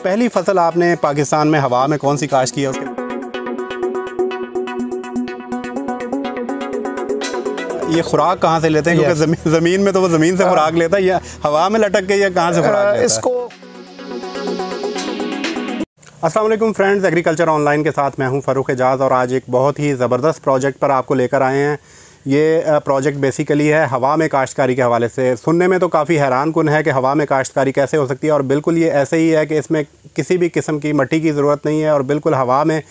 पहली फसल आपने पाकिस्तान में हवा में कौन सी काश्त की है उसके? ये खुराक कहाँ से लेते हैं? क्योंकि ज़मीन में तो वो ज़मीन से खुराक लेता है, या हवा में लटक के या कहाँ से खुराक लेता है इसको? अस्सलाम वालेकुम फ्रेंड्स, एग्रीकल्चर ऑनलाइन के साथ मैं हूं फ़ारूक एजाज़ और आज एक बहुत ही ज़बरदस्त प्रोजेक्ट पर आपको लेकर आए हैं। ये प्रोजेक्ट बेसिकली है हवा में काश्तकारी के हवाले से। सुनने में तो काफ़ी हैरान कुन है कि हवा में काश्तकारी कैसे हो सकती है, और बिल्कुल ये ऐसे ही है कि इसमें किसी भी किस्म की मिट्टी की ज़रूरत नहीं है और बिल्कुल हवा में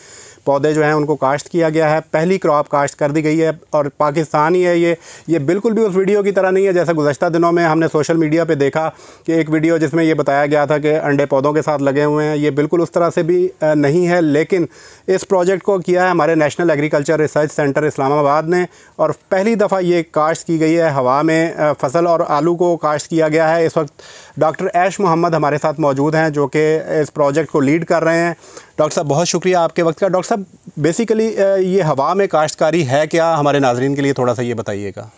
पौधे जो हैं उनको काश्त किया गया है। पहली क्रॉप काश्त कर दी गई है और पाकिस्तान ही है ये बिल्कुल भी उस वीडियो की तरह नहीं है जैसा गुज़श्ता दिनों में हमने सोशल मीडिया पे देखा कि एक वीडियो जिसमें ये बताया गया था कि अंडे पौधों के साथ लगे हुए हैं। ये बिल्कुल उस तरह से भी नहीं है, लेकिन इस प्रोजेक्ट को किया है हमारे national agriculture research centre Islamabad ने, और पहली दफ़ा ये काश्त की गई है हवा में फसल और आलू को काश्त किया गया है। इस वक्त डॉक्टर ऐश मोहम्मद हमारे साथ मौजूद हैं जो कि इस प्रोजेक्ट को लीड कर रहे हैं। डॉक्टर साहब, बहुत शुक्रिया आपके वक्त का। डॉक्टर साहब, बेसिकली ये हवा में काश्तकारी है क्या, हमारे नाजरीन के लिए थोड़ा सा ये बताइएगा।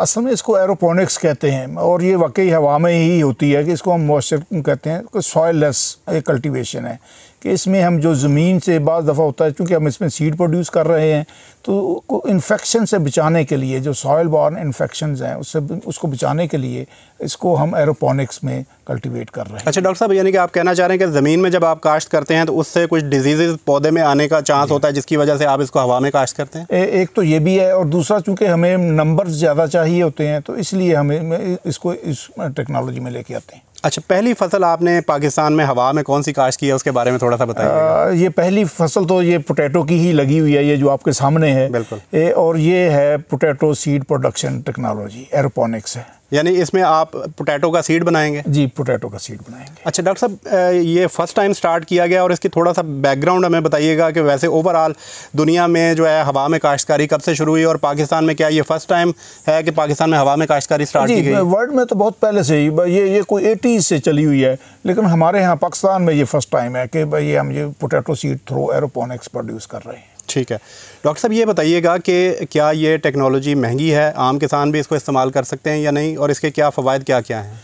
असल में इसको एरोपोनिक्स कहते हैं और ये वाकई हवा में ही होती है कि इसको हम मॉइस्चर कहते हैं। सॉइल लेस एक कल्टीवेशन है कि इसमें हम जो ज़मीन से बाज़ दफ़ा होता है, चूँकि हम इसमें सीड प्रोड्यूस कर रहे हैं, तो इन्फेक्शन से बचाने के लिए जो सॉइल बॉर्न इन्फेक्शंस हैं उसको बचाने के लिए इसको हम एरोपोनिक्स में कल्टीवेट कर रहे हैं। अच्छा डॉक्टर साहब, यानी कि आप कहना चाह रहे हैं कि ज़मीन में जब आप काश्त करते हैं तो उससे कुछ डिजीज़ पौधे में आने का चांस होता है, जिसकी वजह से आप इसको हवा में काश्त करते हैं? एक तो ये भी है, और दूसरा चूँकि हमें नंबर्स ज़्यादा चाहिए होते हैं तो इसलिए हमें इसको इस टेक्नोलॉजी में लेके आते हैं। अच्छा, पहली फसल आपने पाकिस्तान में हवा में कौन सी काश्त की है उसके बारे में थोड़ा सा बताइए। ये पहली फसल तो ये पोटैटो की ही लगी हुई है, ये जो आपके सामने है। बिल्कुल। और ये है potato seed production technology, aeroponics है। यानी इसमें आप पोटैटो का सीड बनाएंगे? जी, पोटैटो का सीड बनाएंगे। अच्छा डॉक्टर साहब, ये फ़र्स्ट टाइम स्टार्ट किया गया और इसकी थोड़ा सा बैकग्राउंड हमें बताइएगा कि वैसे ओवरऑल दुनिया में जो है हवा में काश्तकारी कब से शुरू हुई और पाकिस्तान में क्या ये फ़र्स्ट टाइम है कि पाकिस्तान में हवा में काश्तकारी स्टार्ट की गई? वर्ल्ड में तो बहुत पहले से ही ये कोई 80s से चली हुई है, लेकिन हमारे यहाँ पाकिस्तान में ये फ़र्स्ट टाइम है कि भाई हम ये potato seed through aeroponics produce कर रहे हैं। ठीक है डॉक्टर साहब, ये बताइएगा कि क्या ये टेक्नोलॉजी महंगी है, आम किसान भी इसको इस्तेमाल कर सकते हैं या नहीं, और इसके क्या फ़वाइद क्या क्या हैं?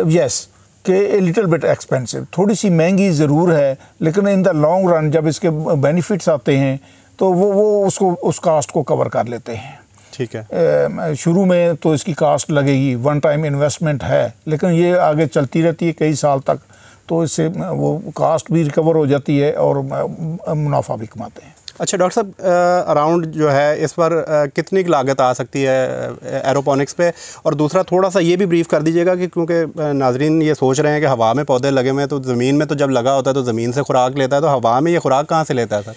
यस कि लिटिल बिट एक्सपेंसिव, थोड़ी सी महंगी ज़रूर है, लेकिन इन द लॉन्ग रन जब इसके बेनिफिट्स आते हैं तो वो उसको उस कास्ट को कवर कर लेते हैं। ठीक है। शुरू में तो इसकी कास्ट लगेगी, वन टाइम इन्वेस्टमेंट है, लेकिन ये आगे चलती रहती है कई साल तक, तो इससे वो कास्ट भी रिकवर हो जाती है और मुनाफा भी कमाते हैं। अच्छा डॉक्टर साहब, अराउंड जो है इस पर कितनी लागत आ सकती है एरोपोनिक्स पे, और दूसरा थोड़ा सा ये भी ब्रीफ कर दीजिएगा कि क्योंकि नाजरीन ये सोच रहे हैं कि हवा में पौधे लगे हुए हैं तो ज़मीन में तो जब लगा होता है तो ज़मीन से खुराक लेता है, तो हवा में ये खुराक कहाँ से लेता है सर?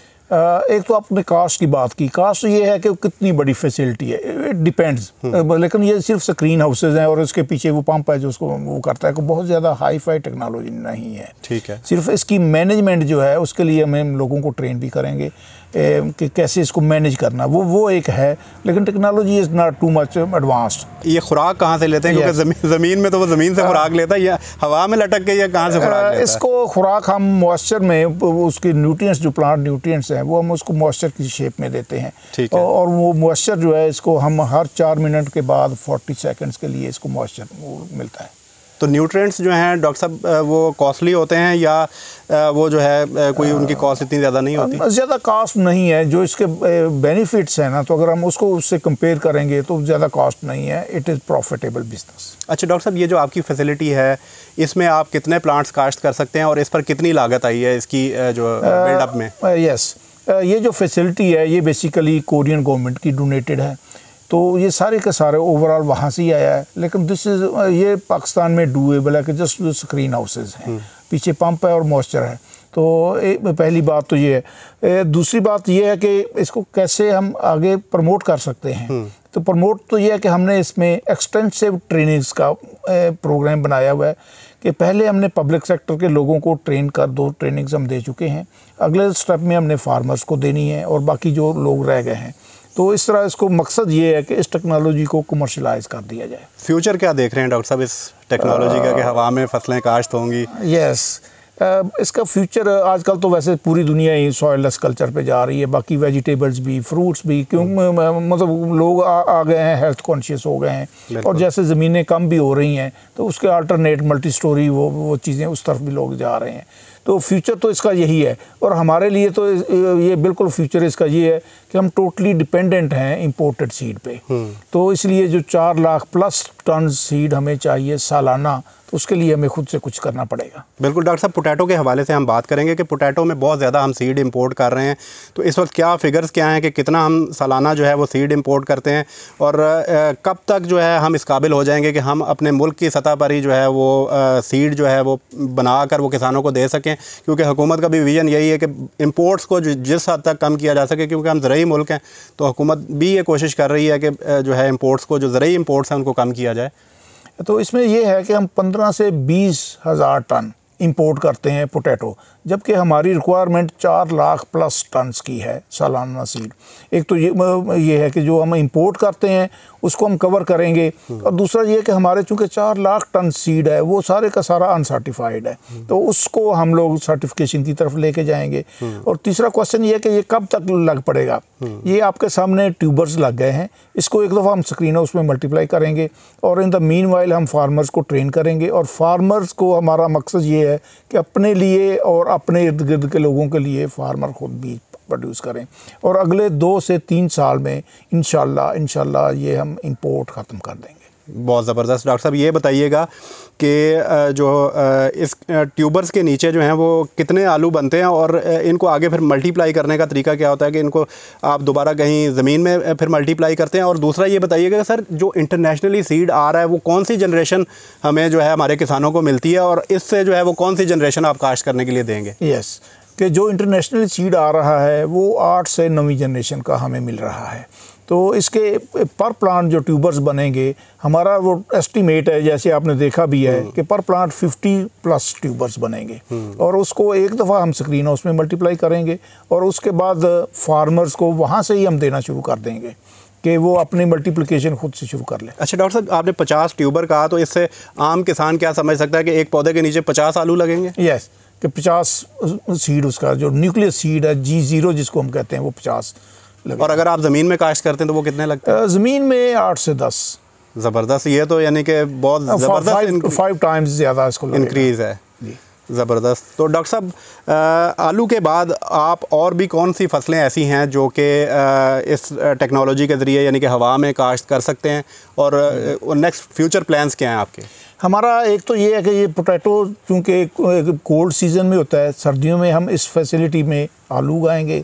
एक तो आपने कास्ट की बात की, कास्ट ये है कि कितनी बड़ी फैसिलिटी है, इट डिपेंड्स, लेकिन ये सिर्फ स्क्रीन हाउसेज हैं और उसके पीछे वो पंप है जो उसको वो करता है, कि बहुत ज़्यादा हाई फाई टेक्नोलॉजी नहीं है। ठीक है। सिर्फ इसकी मैनेजमेंट जो है उसके लिए हम लोगों को ट्रेन भी करेंगे कि कैसे इसको मैनेज करना, वो एक है, लेकिन technology is not too much advanced. ये खुराक कहाँ से लेते हैं? क्योंकि ज़मीन में तो वो ज़मीन से खुराक लेता है, या हवा में लटक के या कहाँ से खुराक लेता है? इसको खुराक हम मॉइस्चर में उसके न्यूट्रिएंट्स जो प्लांट न्यूट्रिएंट्स हैं वो हम उसको मॉइस्चर की शेप में देते हैं। ठीक है। और वो मॉइस्चर जो है इसको हम हर 4 मिनट के बाद 40 सेकंड्स के लिए इसको मॉइस्चर मिलता है। तो न्यूट्रिएंट्स जो हैं डॉक्टर साहब वो कॉस्टली होते हैं या वो जो है कोई उनकी कॉस्ट इतनी ज़्यादा नहीं होती? ज़्यादा कॉस्ट नहीं है, जो इसके बेनिफिट्स हैं ना, तो अगर हम उसको उससे कंपेयर करेंगे तो ज़्यादा कॉस्ट नहीं है, इट इज़ प्रॉफिटेबल बिजनेस। अच्छा डॉक्टर साहब, ये जो आपकी फैसिलिटी है इसमें आप कितने प्लांट्स काश्त कर सकते हैं और इस पर कितनी लागत आई है इसकी जो बिल्डअप में? यस, ये जो फैसिलिटी है ये बेसिकली कोरियन गवर्नमेंट की डोनेटेड है, तो ये सारे के सारे ओवरऑल वहाँ से ही आया है, लेकिन ये पाकिस्तान में डूएबल है कि जस्ट स्क्रीन हाउसेज हैं, पीछे पंप है और मॉइस्चर है। तो पहली बात तो ये है। दूसरी बात ये है कि इसको कैसे हम आगे प्रमोट कर सकते हैं। तो प्रमोट तो ये है कि हमने इसमें एक्सटेंसिव ट्रेनिंग्स का प्रोग्राम बनाया हुआ है कि पहले हमने पब्लिक सेक्टर के लोगों को ट्रेन कर 2 ट्रेनिंग्स हम दे चुके हैं, अगले स्टेप में हमने फार्मर्स को देनी है और बाकी जो लोग रह गए हैं। तो इस तरह इसको मकसद ये है कि इस टेक्नोलॉजी को कमर्शलाइज कर दिया जाए। फ्यूचर क्या देख रहे हैं डॉक्टर साहब इस टेक्नोलॉजी का कि हवा में फसलें काश्त होंगी? यस, इसका फ्यूचर आजकल तो वैसे पूरी दुनिया ही सॉइललेस कल्चर पे जा रही है, बाकी वेजिटेबल्स भी, फ्रूट्स भी, क्यों मतलब लोग आ गए हैं, हेल्थ कॉन्शियस हो गए हैं, और जैसे ज़मीनें कम भी हो रही हैं तो उसके अल्टरनेट मल्टी स्टोरी वो चीज़ें उस तरफ भी लोग जा रहे हैं। तो फ्यूचर तो इसका यही है, और हमारे लिए तो ये बिल्कुल फ्यूचर इसका ये है कि हम टोटली डिपेंडेंट हैं इंपोर्टेड सीड पे। तो इसलिए जो 4 लाख प्लस टन सीड हमें चाहिए सालाना, तो उसके लिए हमें खुद से कुछ करना पड़ेगा। बिल्कुल डॉक्टर साहब, पोटैटो के हवाले से हम बात करेंगे कि पोटैटो में बहुत ज़्यादा हम सीड इंपोर्ट कर रहे हैं, तो इस वक्त क्या फ़िगर्स क्या हैं कि कितना हम सालाना जो है वो सीड इंपोर्ट करते हैं, और कब तक जो है हम इस काबिल हो जाएंगे कि हम अपने मुल्क की सतह पर ही जो है वो सीड जो है वो बना कर वो किसानों को दे सकें, क्योंकि हुकूमत का भी विज़न यही है कि इंपोर्ट्स को जिस हद तक कम किया जा सके, क्योंकि हम ज़रूरी मुल्क हैं, तो हुकूमत भी ये कोशिश कर रही है कि जो है इंपोर्ट्स को, जो ज़रूरी इंपोर्ट्स हैं उनको कम किया जाए। तो इसमें ये है कि हम 15 से 20 हज़ार टन इंपोर्ट करते हैं पोटैटो, जबकि हमारी रिक्वायरमेंट 4 लाख प्लस टन्स की है सालाना सीड। एक तो ये है कि जो हम इंपोर्ट करते हैं उसको हम कवर करेंगे, और दूसरा ये है कि हमारे चूँकि 4 लाख टन सीड है वो सारे का सारा अनसर्टिफाइड है, तो उसको हम लोग सर्टिफिकेशन की तरफ लेके जाएंगे। और तीसरा क्वेश्चन ये है कि ये कब तक लग पड़ेगा। ये आपके सामने ट्यूबर्स लग गए हैं, इसको एक दफ़ा हम स्क्रीन हाउस में मल्टीप्लाई करेंगे, और इन द मीन वाइल हम फार्मर्स को ट्रेन करेंगे, और फार्मर्स को हमारा मकसद ये है कि अपने लिए और अपने इर्द गिर्द के लोगों के लिए फार्मर खुद भी प्रोड्यूस करें, और अगले 2 से 3 साल में इंशाल्लाह ये हम इंपोर्ट ख़त्म कर देंगे। बहुत ज़बरदस्त। डॉक्टर साहब, ये बताइएगा कि जो इस ट्यूबर्स के नीचे जो हैं वो कितने आलू बनते हैं, और इनको आगे फिर मल्टीप्लाई करने का तरीका क्या होता है कि इनको आप दोबारा कहीं ज़मीन में फिर मल्टीप्लाई करते हैं। और दूसरा ये बताइएगा सर, जो इंटरनेशनली सीड आ रहा है वो कौन सी जनरेशन हमें जो है हमारे किसानों को मिलती है, और इससे जो है वो कौन सी जनरेशन आप काश्त करने के लिए देंगे? यस, कि जो इंटरनेशनल सीड आ रहा है वो 8 से 9वीं जनरेशन का हमें मिल रहा है। तो इसके पर प्लांट जो ट्यूबर्स बनेंगे, हमारा वो एस्टीमेट है, जैसे आपने देखा भी है कि पर प्लांट 50 प्लस ट्यूबर्स बनेंगे, और उसको एक दफ़ा हम स्क्रीन हाउस में मल्टीप्लाई करेंगे, और उसके बाद फार्मर्स को वहाँ से ही हम देना शुरू कर देंगे कि वो अपनी मल्टीप्लिकेशन खुद से शुरू कर ले। अच्छा डॉक्टर साहब, आपने 50 ट्यूबर कहा, तो इससे आम किसान क्या समझ सकता है कि एक पौधे के नीचे 50 आलू लगेंगे? यस, कि 50 सीड, उसका जो न्यूक्लियस सीड है G0 जिसको हम कहते हैं, वो 50 लगे। और अगर आप ज़मीन में काश्त करते हैं तो वो कितने लगते हैं? ज़मीन में 8 से 10। ज़बरदस्त, ये तो यानी कि बहुत ज़बरदस्त 5 टाइम्स ज़्यादा इसको इंक्रीज़ है। ज़बरदस्त। तो डॉक्टर साहब, आलू के बाद आप और भी कौन सी फसलें ऐसी हैं जो कि इस टेक्नोलॉजी के ज़रिए यानी कि हवा में काश्त कर सकते हैं, और नेक्स्ट फ्यूचर प्लान्स क्या हैं आपके? हमारा एक तो ये है कि ये पोटैटो चूँकि कोल्ड सीज़न में होता है, सर्दियों में हम इस फैसिलिटी में आलू उगाएंगे,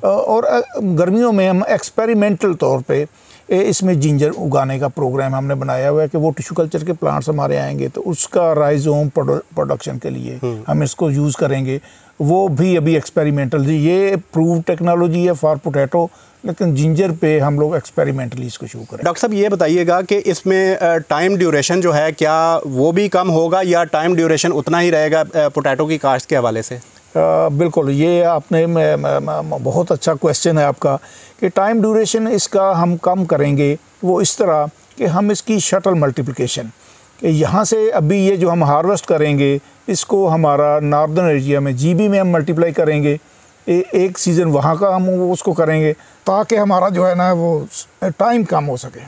और गर्मियों में हम एक्सपेरिमेंटल तौर पे इसमें जिंजर उगाने का प्रोग्राम हमने बनाया हुआ है कि वो टिश्यू कल्चर के प्लांट्स हमारे आएंगे, तो उसका राइजोम प्रोडक्शन के लिए हम इसको यूज़ करेंगे। वो भी अभी एक्सपेरिमेंटल, ये प्रूव टेक्नोलॉजी है फॉर पोटैटो, लेकिन जिंजर पे हम लोग एक्सपेरिमेंटली इसको शुरू करें। डॉक्टर साहब, ये बताइएगा कि इसमें टाइम ड्यूरेशन जो है, क्या वो भी कम होगा या टाइम ड्यूरेशन उतना ही रहेगा पोटैटो की काश्त के हवाले से? बिल्कुल, ये आपने बहुत अच्छा क्वेश्चन है आपका कि टाइम ड्यूरेशन इसका हम कम करेंगे वो इस तरह कि हम इसकी शटल मल्टीप्लिकेशन, कि यहाँ से अभी ये जो हम हार्वेस्ट करेंगे इसको हमारा नॉर्दर्न एरिया में GB में हम मल्टीप्लाई करेंगे, एक सीज़न वहाँ का हम उसको करेंगे, ताकि हमारा जो है ना वो टाइम कम हो सके।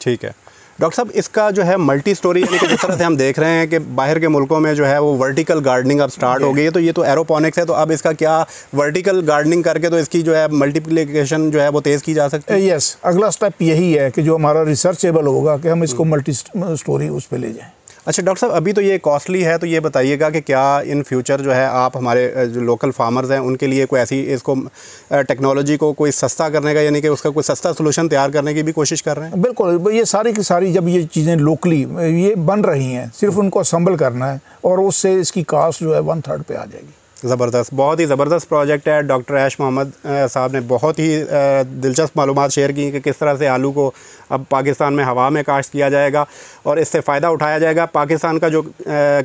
ठीक है डॉक्टर साहब, इसका जो है मल्टी स्टोरी यानी कि जिस तरह से हम देख रहे हैं कि बाहर के मुल्कों में जो है वो वर्टिकल गार्डनिंग अब स्टार्ट हो गई है, तो ये तो एरोपोनिक्स है, तो अब इसका क्या वर्टिकल गार्डनिंग करके तो इसकी जो है मल्टीप्लिकेशन जो है वो तेज़ की जा सकती है? यस, अगला स्टेप यही है कि जो हमारा रिसर्चेबल होगा कि हम इसको मल्टी स्टोरी उस पर ले जाएँ। अच्छा डॉक्टर साहब, अभी तो ये कॉस्टली है, तो ये बताइएगा कि क्या इन फ्यूचर जो है आप हमारे जो लोकल फार्मर्स हैं उनके लिए कोई ऐसी इसको टेक्नोलॉजी को कोई सस्ता करने का, यानी कि उसका कोई सस्ता सोल्यूशन तैयार करने की भी कोशिश कर रहे हैं? बिल्कुल, ये सारी की सारी जब ये चीज़ें लोकली ये बन रही हैं, सिर्फ उनको असम्बल करना है, और उससे इसकी कास्ट जो है 1/3 पे आ जाएगी। ज़बरदस्त, बहुत ही ज़बरदस्त प्रोजेक्ट है। डॉक्टर ऐश मोहम्मद साहब ने बहुत ही दिलचस्प मालूमात शेयर की कि किस तरह से आलू को अब पाकिस्तान में हवा में काश्त किया जाएगा और इससे फ़ायदा उठाया जाएगा। पाकिस्तान का जो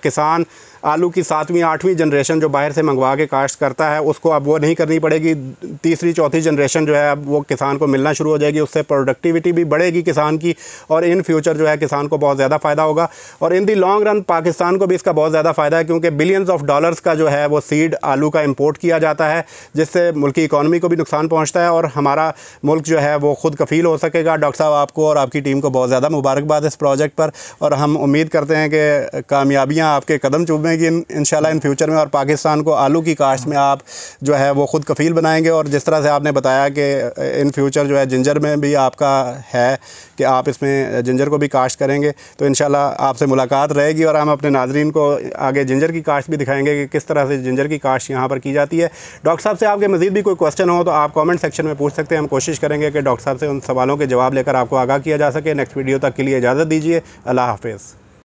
किसान आलू की 7वीं 8वीं जनरेशन जो बाहर से मंगवा के काश्त करता है उसको अब वो नहीं करनी पड़ेगी। तीसरी चौथी जनरेशन जो है अब वो किसान को मिलना शुरू हो जाएगी, उससे प्रोडक्टिविटी भी बढ़ेगी किसान की, और इन फ्यूचर जो है किसान को बहुत ज़्यादा फ़ायदा होगा। और इन दी लॉन्ग रन पाकिस्तान को भी इसका बहुत ज़्यादा फ़ायदा है, क्योंकि बिलियंस ऑफ डॉलर्स का जो है वो सीड आलू का इंपोर्ट किया जाता है, जिससे मुल्क की इकॉनमी को भी नुकसान पहुँचता है और हमारा मुल्क जो है वो खुद कफ़ील हो सकेगा। डॉक्टर साहब, आपको और आपकी टीम को बहुत ज़्यादा मुबारकबाद इस प्रोजेक्ट पर, और हम उम्मीद करते हैं कि कामयाबियाँ आपके कदम चूमेंगी इंशाल्लाह इन फ्यूचर में, और पाकिस्तान को आलू की काश्त में आप जो है वो खुद कफ़ील बनाएंगे। और जिस तरह से आपने बताया कि इन फ्यूचर जो है जिंजर में भी आपका है कि आप इसमें जिंजर को भी काश्त करेंगे, तो इंशाल्लाह आपसे मुलाकात रहेगी और हम अपने नाज़रीन को आगे जिंजर की काश्त भी दिखाएंगे कि किस तरह से जिंजर की काश्त यहाँ पर की जाती है। डॉक्टर साहब से आपके मज़ीद भी कोई क्वेश्चन हो तो आप कमेंट सेक्शन में पूछ सकते हैं। हम कोशिश करेंगे कि डॉक्टर साहब से उन सवालों के जवाब लेकर आपको आगाह किया जा सके। नेक्स्ट वीडियो तक के लिए इजाज़त दीजिए। अल्लाह हाफ़िज़।